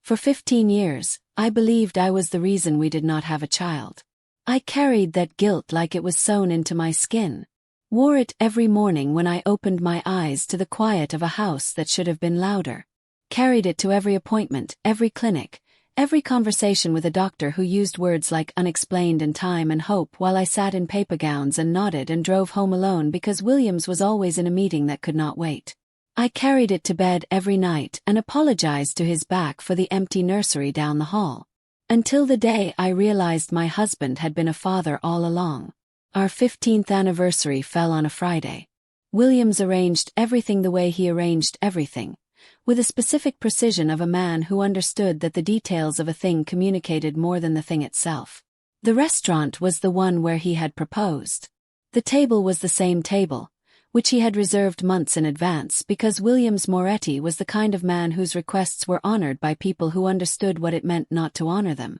For 15 years, I believed I was the reason we did not have a child. I carried that guilt like it was sewn into my skin. Wore it every morning when I opened my eyes to the quiet of a house that should have been louder. Carried it to every appointment, every clinic, every conversation with a doctor who used words like unexplained and time and hope while I sat in paper gowns and nodded and drove home alone because Williams was always in a meeting that could not wait. I carried it to bed every night and apologized to his back for the empty nursery down the hall. Until the day I realized my husband had been a father all along. Our 15th anniversary fell on a Friday. Williams arranged everything the way he arranged everything, with a specific precision of a man who understood that the details of a thing communicated more than the thing itself. The restaurant was the one where he had proposed. The table was the same table, which he had reserved months in advance because Leo Moretti was the kind of man whose requests were honored by people who understood what it meant not to honor them.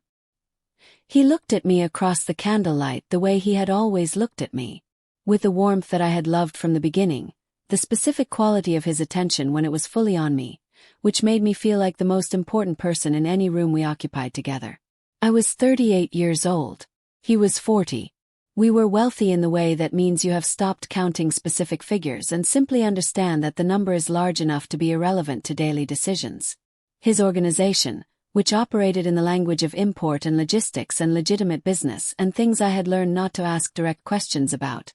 He looked at me across the candlelight the way he had always looked at me, with the warmth that I had loved from the beginning, the specific quality of his attention when it was fully on me, which made me feel like the most important person in any room we occupied together. I was 38 years old. He was 40. We were wealthy in the way that means you have stopped counting specific figures and simply understand that the number is large enough to be irrelevant to daily decisions. His organization, which operated in the language of import and logistics and legitimate business and things I had learned not to ask direct questions about,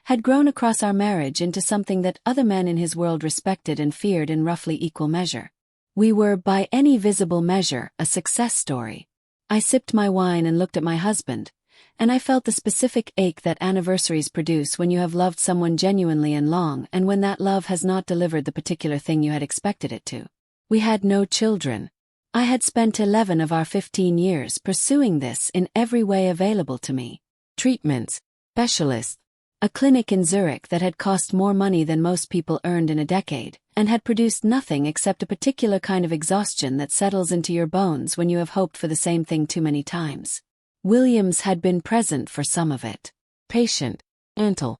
had grown across our marriage into something that other men in his world respected and feared in roughly equal measure. We were, by any visible measure, a success story. I sipped my wine and looked at my husband, and I felt the specific ache that anniversaries produce when you have loved someone genuinely and long and when that love has not delivered the particular thing you had expected it to. We had no children. I had spent 11 of our 15 years pursuing this in every way available to me. Treatments, specialists, a clinic in Zurich that had cost more money than most people earned in a decade, and had produced nothing except a particular kind of exhaustion that settles into your bones when you have hoped for the same thing too many times. Williams had been present for some of it. Patient, gentle.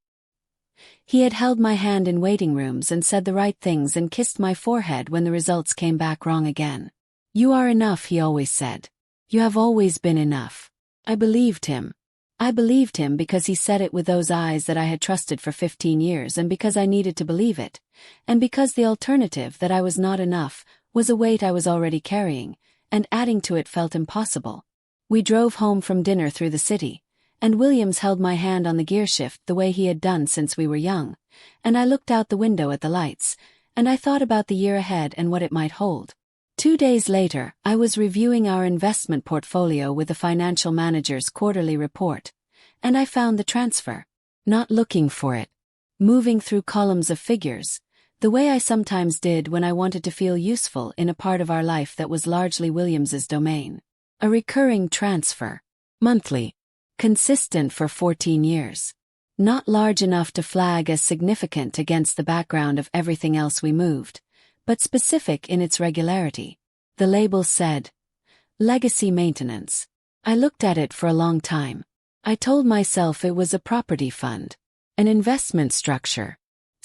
He had held my hand in waiting rooms and said the right things and kissed my forehead when the results came back wrong again. "You are enough," he always said. "You have always been enough." I believed him. I believed him because he said it with those eyes that I had trusted for 15 years and because I needed to believe it, and because the alternative that I was not enough was a weight I was already carrying, and adding to it felt impossible. We drove home from dinner through the city, and Williams held my hand on the gearshift the way he had done since we were young, and I looked out the window at the lights, and I thought about the year ahead and what it might hold. 2 days later, I was reviewing our investment portfolio with the financial manager's quarterly report, and I found the transfer. Not looking for it. Moving through columns of figures, the way I sometimes did when I wanted to feel useful in a part of our life that was largely Williams's domain. A recurring transfer. Monthly. Consistent for 14 years. Not large enough to flag as significant against the background of everything else we moved, but specific in its regularity. The label said, Legacy Maintenance. I looked at it for a long time. I told myself it was a property fund, an investment structure.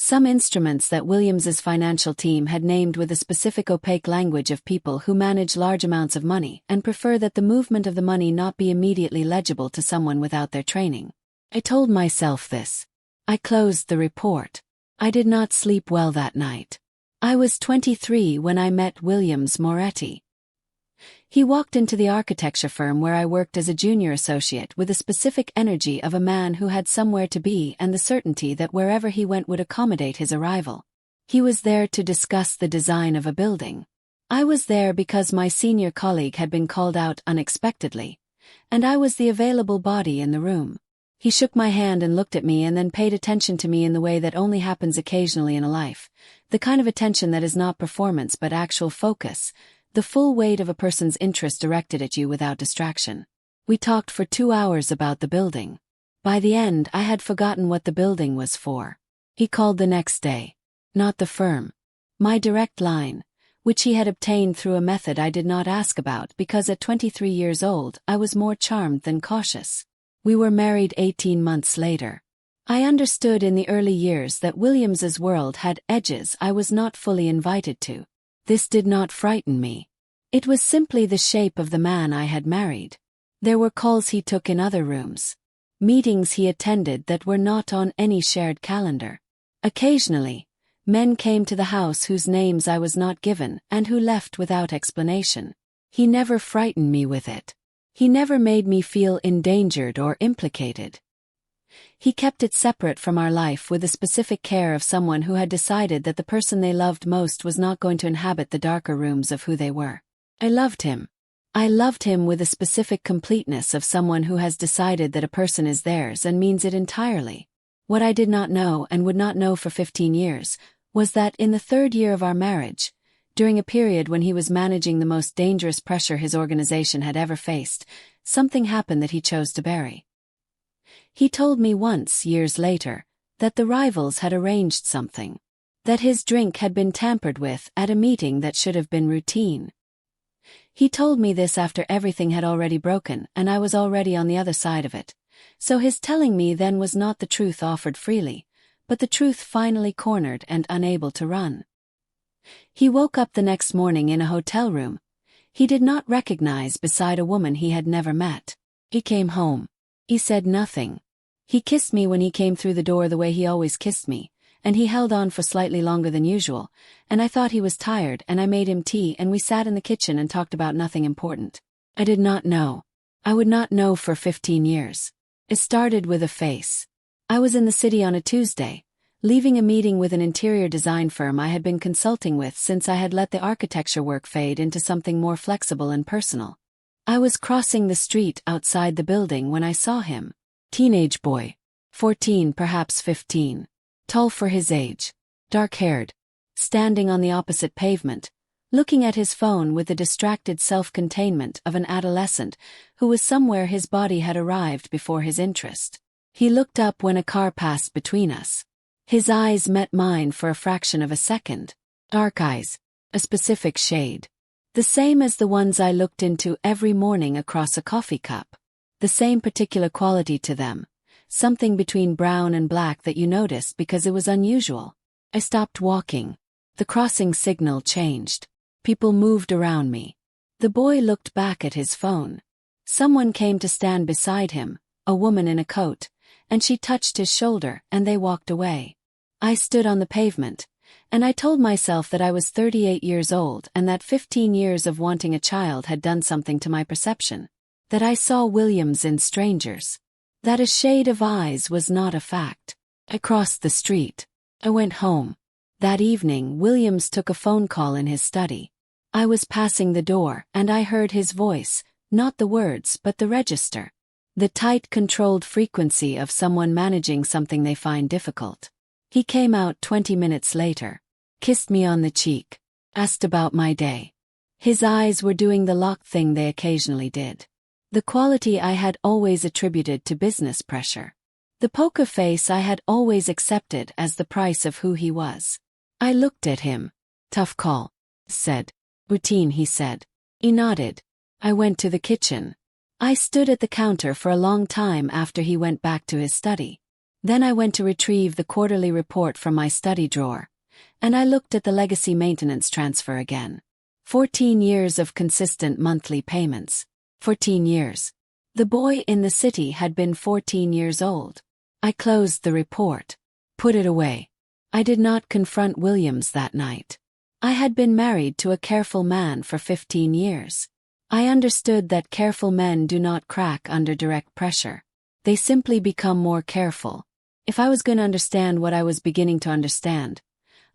Some instruments that Williams's financial team had named with a specific opaque language of people who manage large amounts of money and prefer that the movement of the money not be immediately legible to someone without their training. I told myself this. I closed the report. I did not sleep well that night. I was 23 when I met Leo Moretti. He walked into the architecture firm where I worked as a junior associate with the specific energy of a man who had somewhere to be and the certainty that wherever he went would accommodate his arrival. He was there to discuss the design of a building. I was there because my senior colleague had been called out unexpectedly, and I was the available body in the room. He shook my hand and looked at me and then paid attention to me in the way that only happens occasionally in a life, the kind of attention that is not performance but actual focus, the full weight of a person's interest directed at you without distraction. We talked for 2 hours about the building. By the end, I had forgotten what the building was for. He called the next day. Not the firm. My direct line, which he had obtained through a method I did not ask about because at 23 years old I was more charmed than cautious. We were married 18 months later. I understood in the early years that Williams's world had edges I was not fully invited to. This did not frighten me. It was simply the shape of the man I had married. There were calls he took in other rooms. Meetings he attended that were not on any shared calendar. Occasionally, men came to the house whose names I was not given and who left without explanation. He never frightened me with it. He never made me feel endangered or implicated. He kept it separate from our life with the specific care of someone who had decided that the person they loved most was not going to inhabit the darker rooms of who they were. I loved him. I loved him with the specific completeness of someone who has decided that a person is theirs and means it entirely. What I did not know and would not know for 15 years was that in the 3rd year of our marriage, during a period when he was managing the most dangerous pressure his organization had ever faced, something happened that he chose to bury. He told me once, years later, that the rivals had arranged something. That his drink had been tampered with at a meeting that should have been routine. He told me this after everything had already broken and I was already on the other side of it. So his telling me then was not the truth offered freely, but the truth finally cornered and unable to run. He woke up the next morning in a hotel room. He did not recognize beside a woman he had never met. He came home. He said nothing. He kissed me when he came through the door the way he always kissed me, and he held on for slightly longer than usual, and I thought he was tired and I made him tea and we sat in the kitchen and talked about nothing important. I did not know. I would not know for 15 years. It started with a face. I was in the city on a Tuesday, leaving a meeting with an interior design firm I had been consulting with since I had let the architecture work fade into something more flexible and personal. I was crossing the street outside the building when I saw him. Teenage boy. 14, perhaps 15. Tall for his age. Dark-haired. Standing on the opposite pavement, looking at his phone with the distracted self-containment of an adolescent who was somewhere his body had arrived before his interest. He looked up when a car passed between us. His eyes met mine for a fraction of a second. Dark eyes. A specific shade. The same as the ones I looked into every morning across a coffee cup. The same particular quality to them. Something between brown and black that you noticed because it was unusual. I stopped walking. The crossing signal changed. People moved around me. The boy looked back at his phone. Someone came to stand beside him, a woman in a coat, and she touched his shoulder and they walked away. I stood on the pavement, and I told myself that I was 38 years old and that 15 years of wanting a child had done something to my perception. That I saw Williams in strangers. That a shade of eyes was not a fact. I crossed the street. I went home. That evening, Williams took a phone call in his study. I was passing the door and I heard his voice, not the words but the register. The tight, controlled frequency of someone managing something they find difficult. He came out 20 minutes later, kissed me on the cheek, asked about my day. His eyes were doing the locked thing they occasionally did. The quality I had always attributed to business pressure. The poker face I had always accepted as the price of who he was. I looked at him. Tough call. Said. Routine, he said. He nodded. I went to the kitchen. I stood at the counter for a long time after he went back to his study. Then I went to retrieve the quarterly report from my study drawer. And I looked at the legacy maintenance transfer again. 14 years of consistent monthly payments. 14 years. The boy in the city had been 14 years old. I closed the report. Put it away. I did not confront Williams that night. I had been married to a careful man for 15 years. I understood that careful men do not crack under direct pressure. They simply become more careful. If I was going to understand what I was beginning to understand,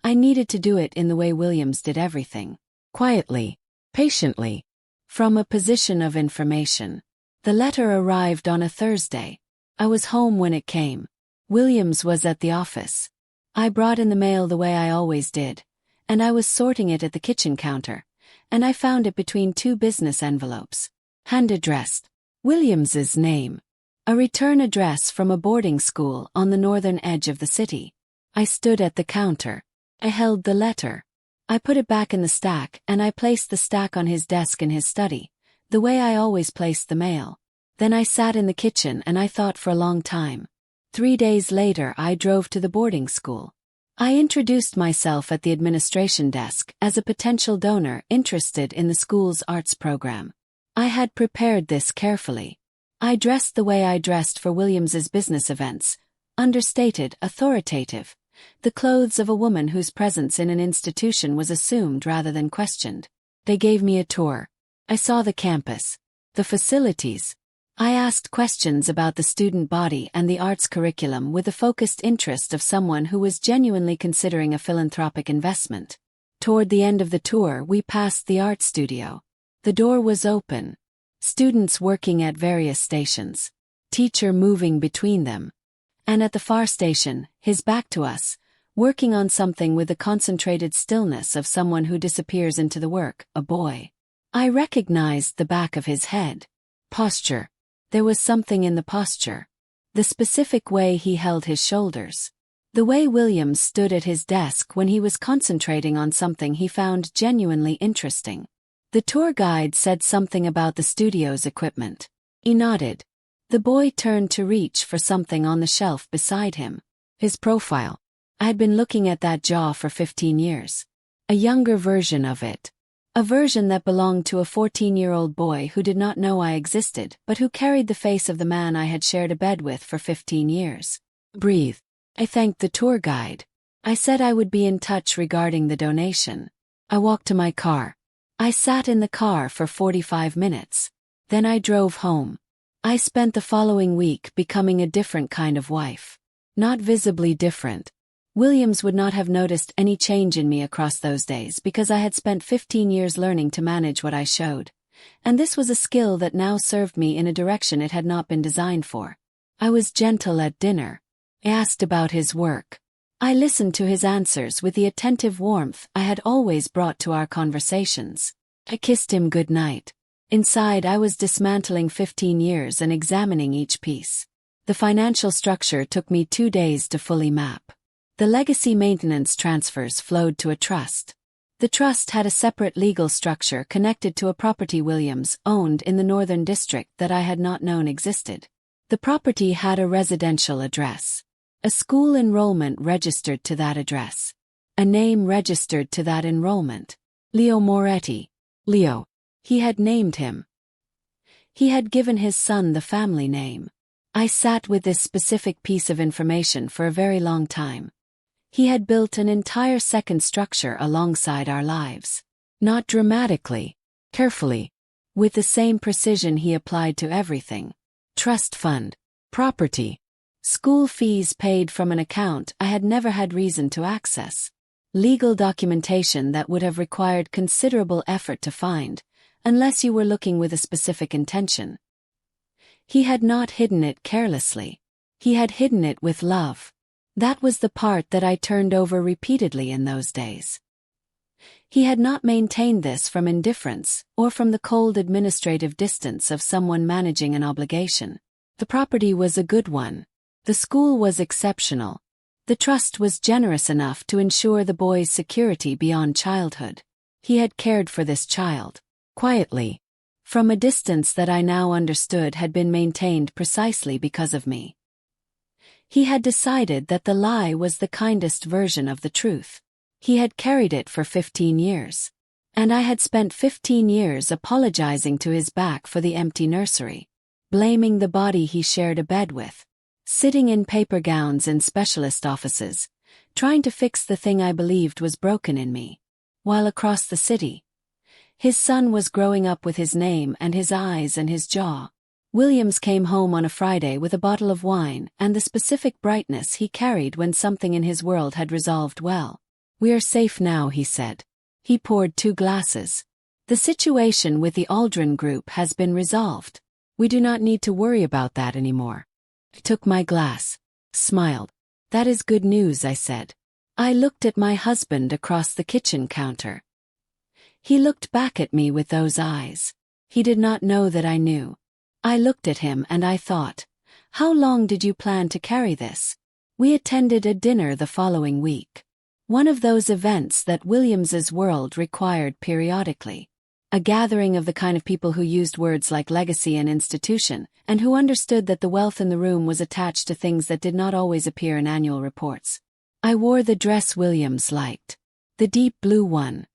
I needed to do it in the way Williams did everything. Quietly. Patiently. From a position of information. The letter arrived on a Thursday. I was home when it came. Williams was at the office. I brought in the mail the way I always did, and I was sorting it at the kitchen counter, and I found it between 2 business envelopes. Hand-addressed. Williams's name. A return address from a boarding school on the northern edge of the city. I stood at the counter. I held the letter. I put it back in the stack and I placed the stack on his desk in his study, the way I always placed the mail. Then I sat in the kitchen and I thought for a long time. 3 days later I drove to the boarding school. I introduced myself at the administration desk as a potential donor interested in the school's arts program. I had prepared this carefully. I dressed the way I dressed for Williams's business events, understated, authoritative, the clothes of a woman whose presence in an institution was assumed rather than questioned. They gave me a tour. I saw the campus, the facilities. I asked questions about the student body and the arts curriculum with the focused interest of someone who was genuinely considering a philanthropic investment. Toward the end of the tour, we passed the art studio. The door was open. Students working at various stations. Teacher moving between them. And at the far station, his back to us, working on something with the concentrated stillness of someone who disappears into the work, a boy. I recognized the back of his head. Posture. There was something in the posture. The specific way he held his shoulders. The way Williams stood at his desk when he was concentrating on something he found genuinely interesting. The tour guide said something about the studio's equipment. He nodded. The boy turned to reach for something on the shelf beside him. His profile. I had been looking at that jaw for 15 years. A younger version of it. A version that belonged to a 14-year-old boy who did not know I existed, but who carried the face of the man I had shared a bed with for 15 years. Breathe. I thanked the tour guide. I said I would be in touch regarding the donation. I walked to my car. I sat in the car for 45 minutes. Then I drove home. I spent the following week becoming a different kind of wife. Not visibly different. Williams would not have noticed any change in me across those days because I had spent 15 years learning to manage what I showed. And this was a skill that now served me in a direction it had not been designed for. I was gentle at dinner. I asked about his work. I listened to his answers with the attentive warmth I had always brought to our conversations. I kissed him good night. Inside, I was dismantling 15 years and examining each piece. The financial structure took me 2 days to fully map. The legacy maintenance transfers flowed to a trust. The trust had a separate legal structure connected to a property Williams owned in the Northern District that I had not known existed. The property had a residential address. A school enrollment registered to that address. A name registered to that enrollment. Leo Moretti. Leo. He had named him. He had given his son the family name. I sat with this specific piece of information for a very long time. He had built an entire second structure alongside our lives. Not dramatically, carefully, with the same precision he applied to everything. Trust fund, property, school fees paid from an account I had never had reason to access. Legal documentation that would have required considerable effort to find, unless you were looking with a specific intention. He had not hidden it carelessly. He had hidden it with love. That was the part that I turned over repeatedly in those days. He had not maintained this from indifference, or from the cold administrative distance of someone managing an obligation. The property was a good one. The school was exceptional. The trust was generous enough to ensure the boy's security beyond childhood. He had cared for this child. Quietly. From a distance that I now understood had been maintained precisely because of me. He had decided that the lie was the kindest version of the truth. He had carried it for 15 years. And I had spent 15 years apologizing to his back for the empty nursery. Blaming the body he shared a bed with. Sitting in paper gowns in specialist offices. Trying to fix the thing I believed was broken in me. While across the city, his son was growing up with his name and his eyes and his jaw. Williams came home on a Friday with a bottle of wine and the specific brightness he carried when something in his world had resolved well. "We are safe now," he said. He poured 2 glasses. "The situation with the Aldrin Group has been resolved. We do not need to worry about that anymore." I took my glass. Smiled. "That is good news," I said. I looked at my husband across the kitchen counter. He looked back at me with those eyes. He did not know that I knew. I looked at him and I thought, how long did you plan to carry this? We attended a dinner the following week. One of those events that Williams's world required periodically. A gathering of the kind of people who used words like legacy and institution, and who understood that the wealth in the room was attached to things that did not always appear in annual reports. I wore the dress Williams liked. The deep blue one.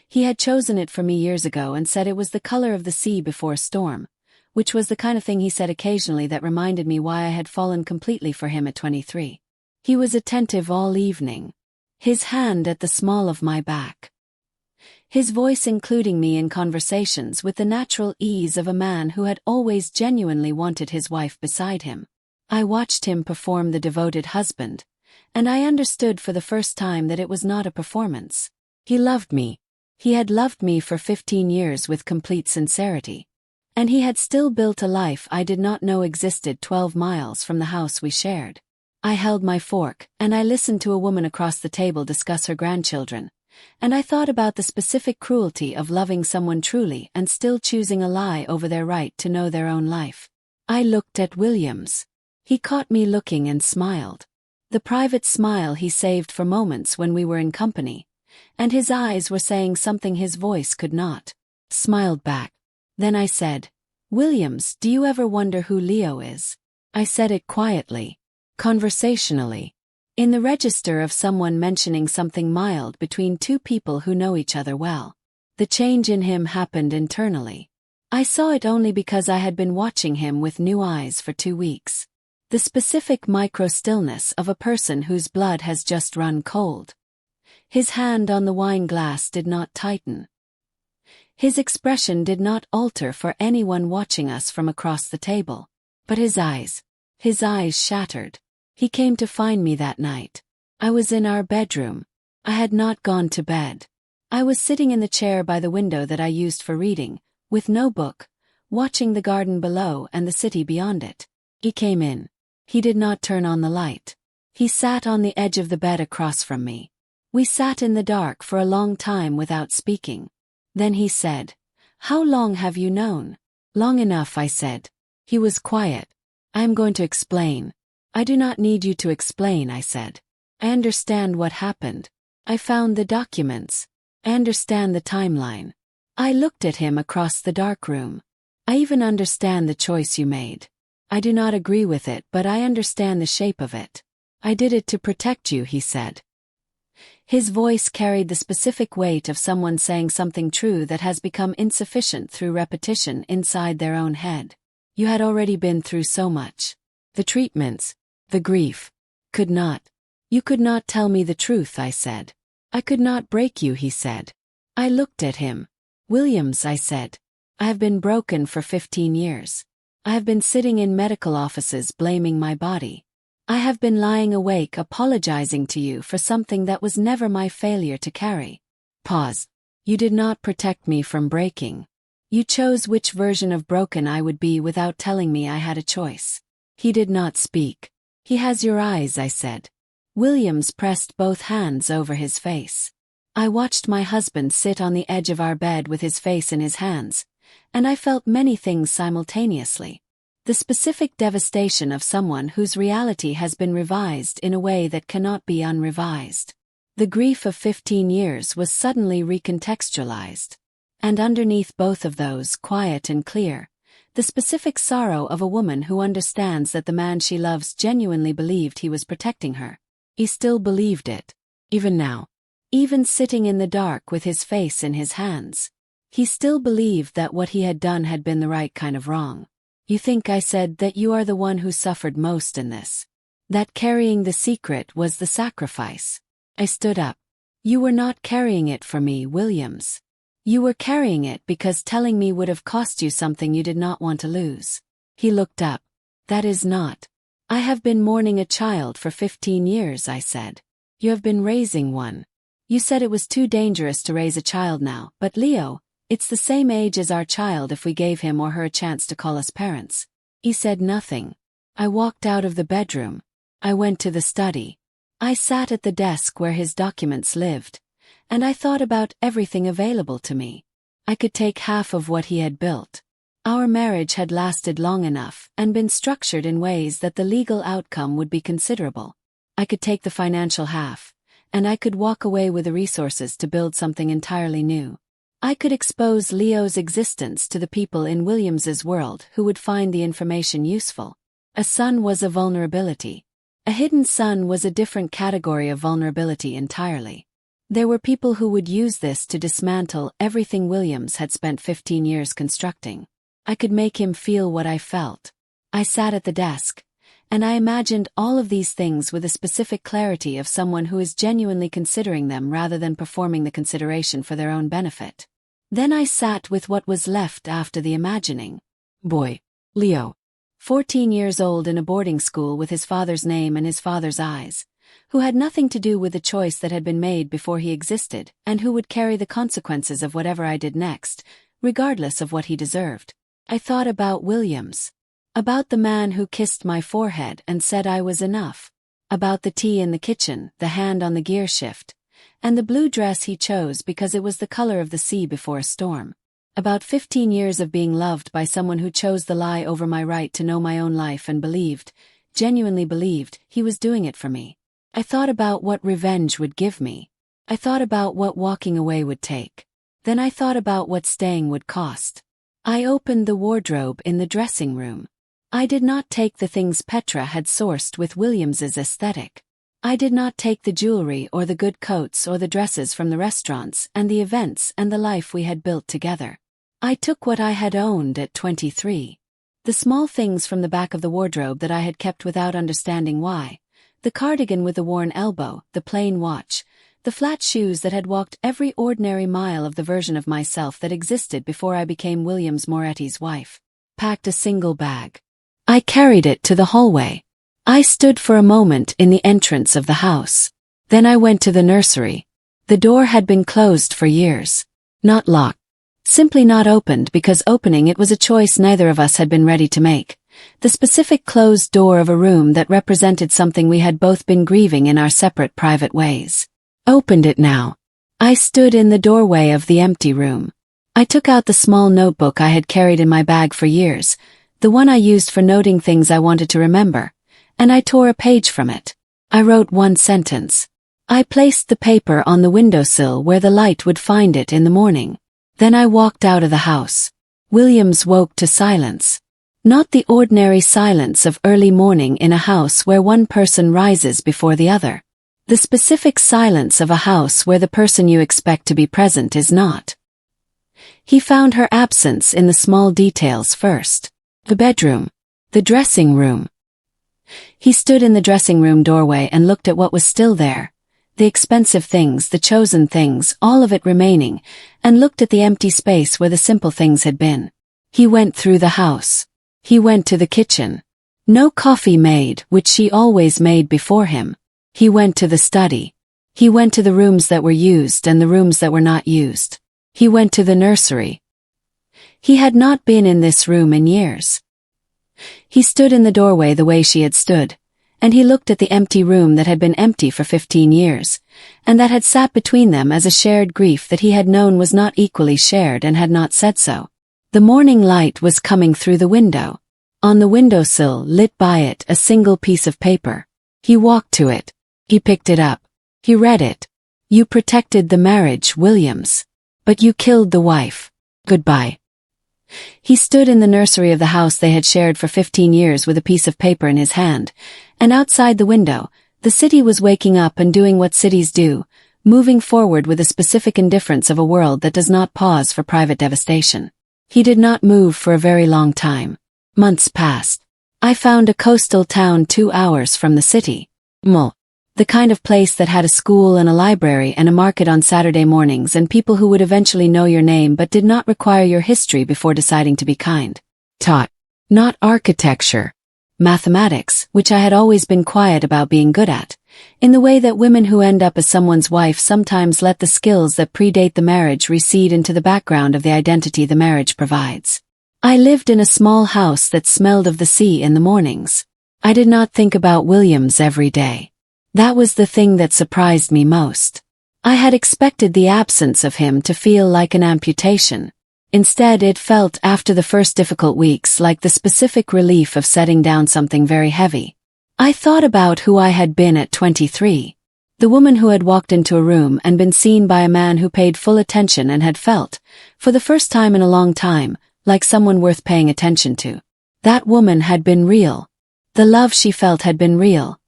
He had chosen it for me years ago and said it was the color of the sea before a storm, which was the kind of thing he said occasionally that reminded me why I had fallen completely for him at 23. He was attentive all evening. His hand at the small of my back. His voice including me in conversations with the natural ease of a man who had always genuinely wanted his wife beside him. I watched him perform the devoted husband, and I understood for the first time that it was not a performance. He loved me. He had loved me for 15 years with complete sincerity. And he had still built a life I did not know existed 12 miles from the house we shared. I held my fork, and I listened to a woman across the table discuss her grandchildren, and I thought about the specific cruelty of loving someone truly and still choosing a lie over their right to know their own life. I looked at Williams. He caught me looking and smiled. The private smile he saved for moments when we were in company, and his eyes were saying something his voice could not. Smiled back. Then I said, "Williams, do you ever wonder who Leo is?" I said it quietly, conversationally, in the register of someone mentioning something mild between two people who know each other well. The change in him happened internally. I saw it only because I had been watching him with new eyes for 2 weeks. The specific micro-stillness of a person whose blood has just run cold. His hand on the wine glass did not tighten. His expression did not alter for anyone watching us from across the table. But his eyes shattered. He came to find me that night. I was in our bedroom. I had not gone to bed. I was sitting in the chair by the window that I used for reading, with no book, watching the garden below and the city beyond it. He came in. He did not turn on the light. He sat on the edge of the bed across from me. We sat in the dark for a long time without speaking. Then he said, "How long have you known?" "Long enough," I said. He was quiet. "I am going to explain." "I do not need you to explain," I said. "I understand what happened. I found the documents. I understand the timeline." I looked at him across the dark room. "I even understand the choice you made. I do not agree with it, but I understand the shape of it. I did it to protect you," he said. His voice carried the specific weight of someone saying something true that has become insufficient through repetition inside their own head. "You had already been through so much. The treatments, the grief. You could not tell me the truth," I said. "I could not break you," he said. I looked at him. "Williams," I said, "I have been broken for 15 years. I have been sitting in medical offices blaming my body. I have been lying awake apologizing to you for something that was never my failure to carry." Pause. "You did not protect me from breaking. You chose which version of broken I would be without telling me I had a choice." He did not speak. "He has your eyes," I said. Williams pressed both hands over his face. I watched my husband sit on the edge of our bed with his face in his hands, and I felt many things simultaneously. The specific devastation of someone whose reality has been revised in a way that cannot be unrevised. The grief of 15 years was suddenly recontextualized. And underneath both of those, quiet and clear, the specific sorrow of a woman who understands that the man she loves genuinely believed he was protecting her. He still believed it. Even now. Even sitting in the dark with his face in his hands. He still believed that what he had done had been the right kind of wrong. "You think," I said, "that you are the one who suffered most in this? That carrying the secret was the sacrifice?" I stood up. "You were not carrying it for me, Williams. You were carrying it because telling me would have cost you something you did not want to lose." He looked up. "That is not. I have been mourning a child for 15 years," I said. "You have been raising one. You said it was too dangerous to raise a child now, but Leo, it's the same age as our child if we gave him or her a chance to call us parents." He said nothing. I walked out of the bedroom. I went to the study. I sat at the desk where his documents lived, and I thought about everything available to me. I could take half of what he had built. Our marriage had lasted long enough and been structured in ways that the legal outcome would be considerable. I could take the financial half, and I could walk away with the resources to build something entirely new. I could expose Leo's existence to the people in Williams's world who would find the information useful. A son was a vulnerability. A hidden sun was a different category of vulnerability entirely. There were people who would use this to dismantle everything Williams had spent 15 years constructing. I could make him feel what I felt. I sat at the desk, and I imagined all of these things with a specific clarity of someone who is genuinely considering them rather than performing the consideration for their own benefit. Then I sat with what was left after the imagining. Boy, Leo, 14 years old in a boarding school with his father's name and his father's eyes, who had nothing to do with the choice that had been made before he existed and who would carry the consequences of whatever I did next, regardless of what he deserved. I thought about Williams. About the man who kissed my forehead and said I was enough. About the tea in the kitchen, the hand on the gear shift, and the blue dress he chose because it was the color of the sea before a storm. About 15 years of being loved by someone who chose the lie over my right to know my own life and believed, genuinely believed, he was doing it for me. I thought about what revenge would give me. I thought about what walking away would take. Then I thought about what staying would cost. I opened the wardrobe in the dressing room. I did not take the things Petra had sourced with Williams's aesthetic. I did not take the jewelry or the good coats or the dresses from the restaurants and the events and the life we had built together. I took what I had owned at 23. The small things from the back of the wardrobe that I had kept without understanding why. The cardigan with the worn elbow, the plain watch, the flat shoes that had walked every ordinary mile of the version of myself that existed before I became Williams Moretti's wife. Packed a single bag. I carried it to the hallway. I stood for a moment in the entrance of the house. Then I went to the nursery. The door had been closed for years. Not locked. Simply not opened because opening it was a choice neither of us had been ready to make. The specific closed door of a room that represented something we had both been grieving in our separate private ways. Opened it now. I stood in the doorway of the empty room. I took out the small notebook I had carried in my bag for years, the one I used for noting things I wanted to remember, and I tore a page from it. I wrote one sentence. I placed the paper on the windowsill where the light would find it in the morning. Then I walked out of the house. Williams woke to silence. Not the ordinary silence of early morning in a house where one person rises before the other. The specific silence of a house where the person you expect to be present is not. He found her absence in the small details first. The bedroom. The dressing room. He stood in the dressing room doorway and looked at what was still there. The expensive things, the chosen things, all of it remaining, and looked at the empty space where the simple things had been. He went through the house. He went to the kitchen. No coffee made, which she always made before him. He went to the study. He went to the rooms that were used and the rooms that were not used. He went to the nursery. He had not been in this room in years. He stood in the doorway the way she had stood, and he looked at the empty room that had been empty for 15 years, and that had sat between them as a shared grief that he had known was not equally shared and had not said so. The morning light was coming through the window. On the windowsill, lit by it, a single piece of paper. He walked to it. He picked it up. He read it. You protected the marriage, Williams. But you killed the wife. Goodbye. He stood in the nursery of the house they had shared for 15 years with a piece of paper in his hand, and outside the window, the city was waking up and doing what cities do, moving forward with a specific indifference of a world that does not pause for private devastation. He did not move for a very long time. Months passed. I found a coastal town 2 hours from the city. The kind of place that had a school and a library and a market on Saturday mornings and people who would eventually know your name but did not require your history before deciding to be kind. Taught. Not architecture. Mathematics, which I had always been quiet about being good at, in the way that women who end up as someone's wife sometimes let the skills that predate the marriage recede into the background of the identity the marriage provides. I lived in a small house that smelled of the sea in the mornings. I did not think about Williams every day. That was the thing that surprised me most. I had expected the absence of him to feel like an amputation. Instead, it felt, after the first difficult weeks, like the specific relief of setting down something very heavy. I thought about who I had been at 23. The woman who had walked into a room and been seen by a man who paid full attention and had felt, for the first time in a long time, like someone worth paying attention to. That woman had been real. The love she felt had been real.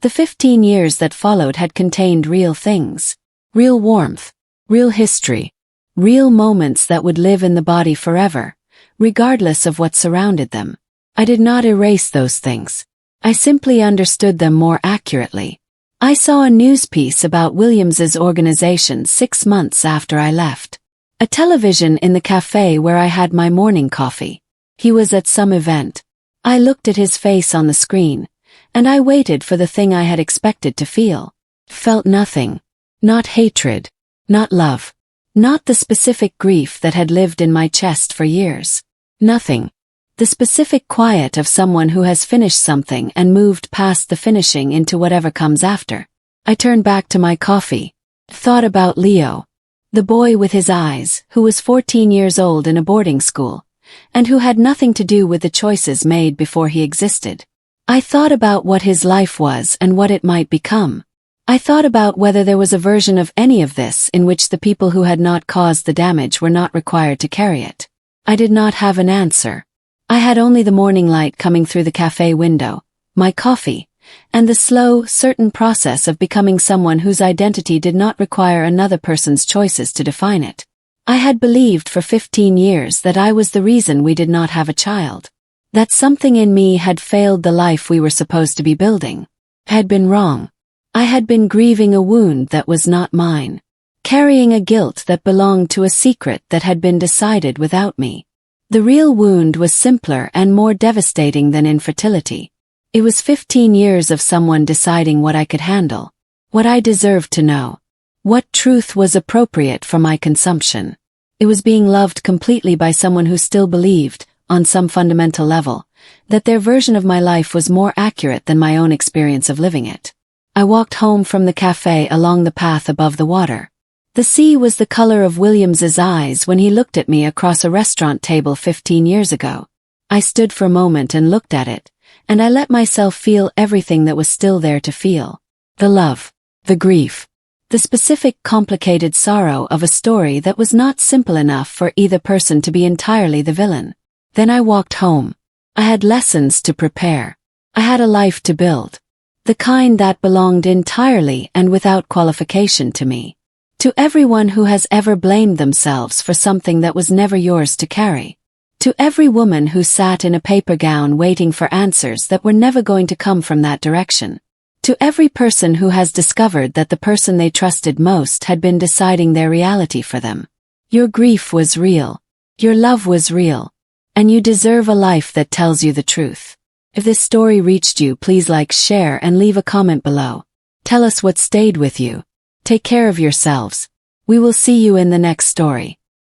The 15 years that followed had contained real things. Real warmth. Real history. Real moments that would live in the body forever, regardless of what surrounded them. I did not erase those things. I simply understood them more accurately. I saw a news piece about Williams's organization 6 months after I left. A television in the cafe where I had my morning coffee. He was at some event. I looked at his face on the screen, and I waited for the thing I had expected to feel. Felt nothing. Not hatred. Not love. Not the specific grief that had lived in my chest for years. Nothing. The specific quiet of someone who has finished something and moved past the finishing into whatever comes after. I turned back to my coffee. Thought about Leo. The boy with his eyes, who was 14 years old in a boarding school, and who had nothing to do with the choices made before he existed. I thought about what his life was and what it might become. I thought about whether there was a version of any of this in which the people who had not caused the damage were not required to carry it. I did not have an answer. I had only the morning light coming through the cafe window, my coffee, and the slow, certain process of becoming someone whose identity did not require another person's choices to define it. I had believed for 15 years that I was the reason we did not have a child. That something in me had failed the life we were supposed to be building. Had been wrong. I had been grieving a wound that was not mine. Carrying a guilt that belonged to a secret that had been decided without me. The real wound was simpler and more devastating than infertility. It was 15 years of someone deciding what I could handle, what I deserved to know, what truth was appropriate for my consumption. It was being loved completely by someone who still believed, on some fundamental level, that their version of my life was more accurate than my own experience of living it. I walked home from the cafe along the path above the water. The sea was the color of Williams's eyes when he looked at me across a restaurant table 15 years ago. I stood for a moment and looked at it, and I let myself feel everything that was still there to feel. The love, the grief, the specific complicated sorrow of a story that was not simple enough for either person to be entirely the villain. Then I walked home. I had lessons to prepare. I had a life to build. The kind that belonged entirely and without qualification to me. To everyone who has ever blamed themselves for something that was never yours to carry. To every woman who sat in a paper gown waiting for answers that were never going to come from that direction. To every person who has discovered that the person they trusted most had been deciding their reality for them. Your grief was real. Your love was real. And you deserve a life that tells you the truth. If this story reached you, please like, share, and leave a comment below. Tell us what stayed with you. Take care of yourselves. We will see you in the next story.